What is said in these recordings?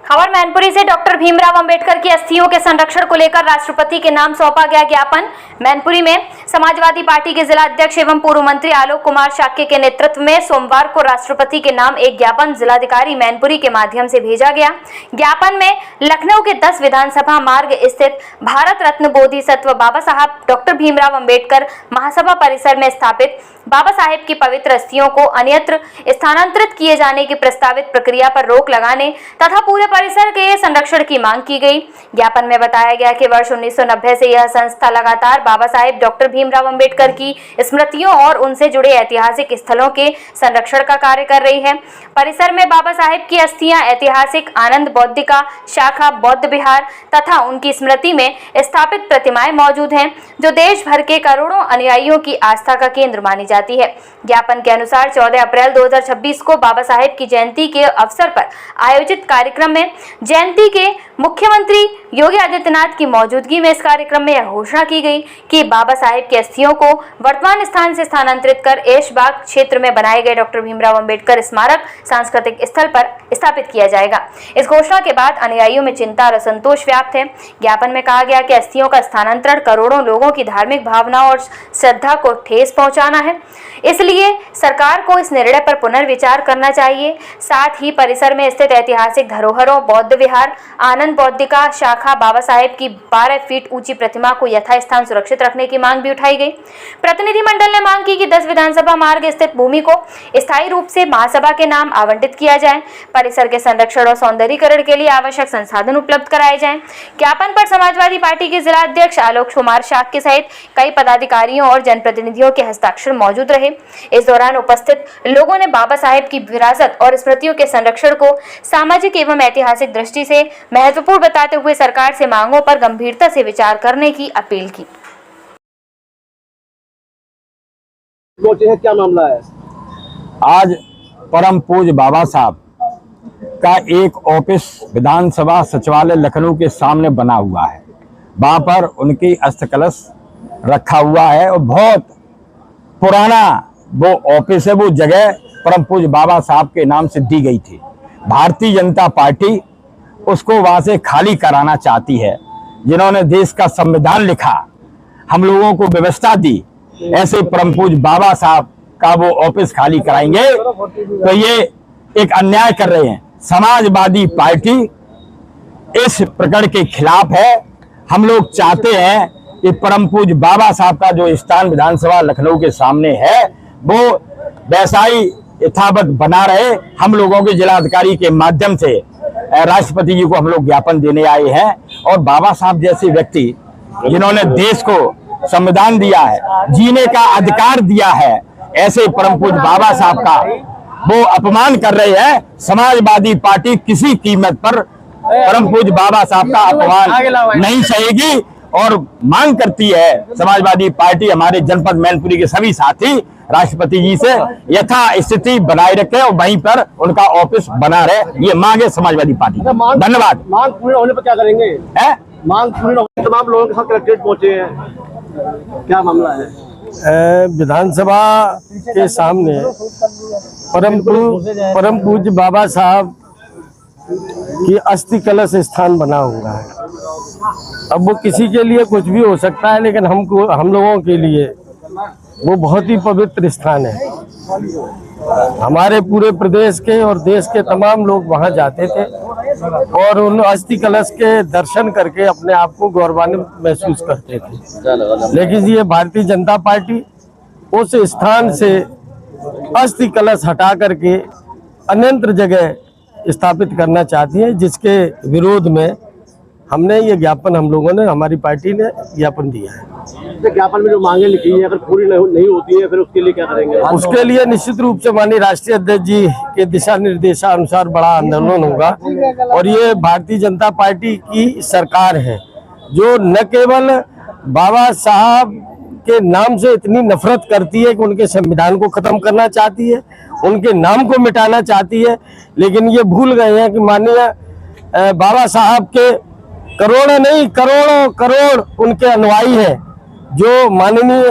खबर मैनपुरी से डॉक्टर भीमराव अंबेडकर की अस्थियों के संरक्षण को लेकर राष्ट्रपति के नाम सौंपा गया ज्ञापन। मैनपुरी में समाजवादी पार्टी के जिला अध्यक्ष एवं पूर्व मंत्री आलोक कुमार शाक्य के नेतृत्व में सोमवार को राष्ट्रपति के नाम एक ज्ञापन जिलाधिकारी मैनपुरी के माध्यम से भेजा गया। ज्ञापन में लखनऊ के 10 विधानसभा मार्ग स्थित भारत रत्न बोधिसत्व बाबा साहब डॉक्टर भीमराव अंबेडकर महासभा परिसर में स्थापित बाबा साहेब की पवित्र अस्थियों को अन्यत्र स्थानांतरित किए जाने की प्रस्तावित प्रक्रिया पर रोक लगाने तथा पूरे परिसर के संरक्षण की मांग की गई। ज्ञापन में बताया गया कि वर्ष 1990 से यह संस्था लगातार बाबा साहेब डॉक्टर भीमराव अंबेडकर की स्मृतियों और उनसे जुड़े ऐतिहासिक स्थलों के संरक्षण का कार्य कर रही है। परिसर में बाबा साहेब की अस्थियां ऐतिहासिक आनंद बौद्धिका शाखा बौद्ध विहार तथा उनकी स्मृति में स्थापित प्रतिमाएं मौजूद हैं, जो देश भर के करोड़ों अनुयायियों की आस्था का केंद्र मानी जाती है। ज्ञापन के अनुसार 14 अप्रैल 2026 को बाबा साहेब की जयंती के अवसर पर आयोजित कार्यक्रम में जयंती के मुख्यमंत्री योगी आदित्यनाथ की मौजूदगी में इस कार्यक्रम में यह घोषणा की गई कि बाबा साहेब की अस्थियों को वर्तमान स्थान से स्थानांतरित कर ऐशबाग क्षेत्र में बनाए गए डॉक्टर भीमराव अंबेडकर स्मारक सांस्कृतिक स्थल पर स्थापित किया जाएगा। इस घोषणा के बाद अनुयायियों में चिंता और असंतोष व्याप्त है। ज्ञापन में कहा गया कि अस्थियों का स्थानांतरण करोड़ों लोगों की धार्मिक भावनाओं और श्रद्धा को ठेस पहुंचाना है, इसलिए सरकार को इस निर्णय पर पुनर्विचार करना चाहिए। साथ ही परिसर में स्थित ऐतिहासिक धरोहरों बौद्ध विहार आनंद बौद्धिका शाखा बाबा साहेब की 12 फीट ऊंची प्रतिमा को यथास्थान सुरक्षित रखने की मांग भी उठाई गई। प्रतिनिधिमंडल ने मांग की कि 10 विधानसभा मार्ग स्थित भूमि को स्थायी रूप से महासभा के नाम आवंटित किया जाए, परिसर के संरक्षण और सौंदर्यीकरण के लिए आवश्यक संसाधन उपलब्ध कराए जाएं। ज्ञापन पर समाजवादी पार्टी के जिला अध्यक्ष आलोक कुमार शाक्य सहित कई पदाधिकारियों और जनप्रतिनिधियों के हस्ताक्षर मौजूद रहे। इस दौरान उपस्थित लोगों ने बाबा साहेब की विरासत और स्मृतियों के संरक्षण को सामाजिक एवं ऐतिहासिक दृष्टि से महत्वपूर्ण बताते हुए सरकार से मांगों पर गंभीरता से विचार करने की अपील की। क्या मामला है? आज परम पूज्य बाबा साहब का एक ऑफिस विधानसभा सचिवालय लखनऊ के सामने बना हुआ है। वहां पर उनकी अस्थि कलश रखा हुआ है और बहुत पुराना वो ऑफिस है। वो जगह परम पूज्य बाबा साहब के नाम से दी गई थी। भारतीय जनता पार्टी उसको वहां से खाली कराना चाहती है। जिन्होंने देश का संविधान लिखा, हम लोगों को व्यवस्था दी, ऐसे परम पूज्य बाबा साहब का वो ऑफिस खाली कराएंगे तो ये एक अन्याय कर रहे हैं। समाजवादी पार्टी इस प्रकरण के खिलाफ है। हम लोग चाहते हैं कि परम पूज्य बाबा साहब का जो स्थान विधानसभा लखनऊ के सामने है वो वैसा ही यथावत बना रहे। हम लोगों के जिलाधिकारी के माध्यम से राष्ट्रपति जी को हम लोग ज्ञापन देने आए हैं। और बाबा साहब जैसे व्यक्ति जिन्होंने देश को संविधान दिया है, जीने का अधिकार दिया है, ऐसे परम पूज्य बाबा साहब का वो अपमान कर रहे हैं। समाजवादी पार्टी किसी कीमत पर परम पूज्य बाबा साहब का अपमान नहीं सहेगी और मांग करती है समाजवादी पार्टी हमारे जनपद मैनपुरी के सभी साथी राष्ट्रपति जी से यथा स्थिति बनाए रखे और वहीं पर उनका ऑफिस बना रहे। ये मांग है समाजवादी पार्टी। धन्यवाद। मांग पूरी होने पर क्या करेंगे? मांग पूरी होने पर तमाम लोगों के साथ कलेक्ट्रेट पहुंचे हैं, क्या मामला है? विधानसभा के सामने परम पूज्य बाबा साहब की अस्थि कलश स्थान बना हुआ है। अब वो किसी के लिए कुछ भी हो सकता है, लेकिन हम लोगों के लिए वो बहुत ही पवित्र स्थान है। हमारे पूरे प्रदेश के और देश के तमाम लोग वहां जाते थे और उन अस्थि कलश के दर्शन करके अपने आप को गौरवान्वित महसूस करते थे। लेकिन ये भारतीय जनता पार्टी उस स्थान से अस्थि कलश हटा करके अन्यत्र जगह स्थापित करना चाहती है, जिसके विरोध में हमने ये ज्ञापन हमारी पार्टी ने ज्ञापन दिया है। ज्ञापन में जो मांगे लिखी है अगर पूरी नहीं होती है फिर उसके लिए क्या करेंगे? उसके लिए निश्चित रूप से माननीय राष्ट्रीय अध्यक्ष जी के दिशा निर्देशानुसार बड़ा आंदोलन होगा। और ये भारतीय जनता पार्टी की सरकार है जो न केवल बाबा साहब के नाम से इतनी नफरत करती है कि उनके संविधान को खत्म करना चाहती है, उनके नाम को मिटाना चाहती है, लेकिन ये भूल गए हैं कि माननीय बाबा साहब के करोड़ों नहीं करोड़ों करोड़ उनके अनुयायी हैं, जो माननीय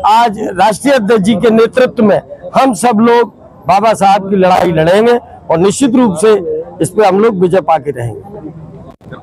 आज राष्ट्रीय अध्यक्ष जी के नेतृत्व में हम सब लोग बाबा साहब की लड़ाई लड़ेंगे और निश्चित रूप से इस पे हम लोग विजय पा के रहेंगे।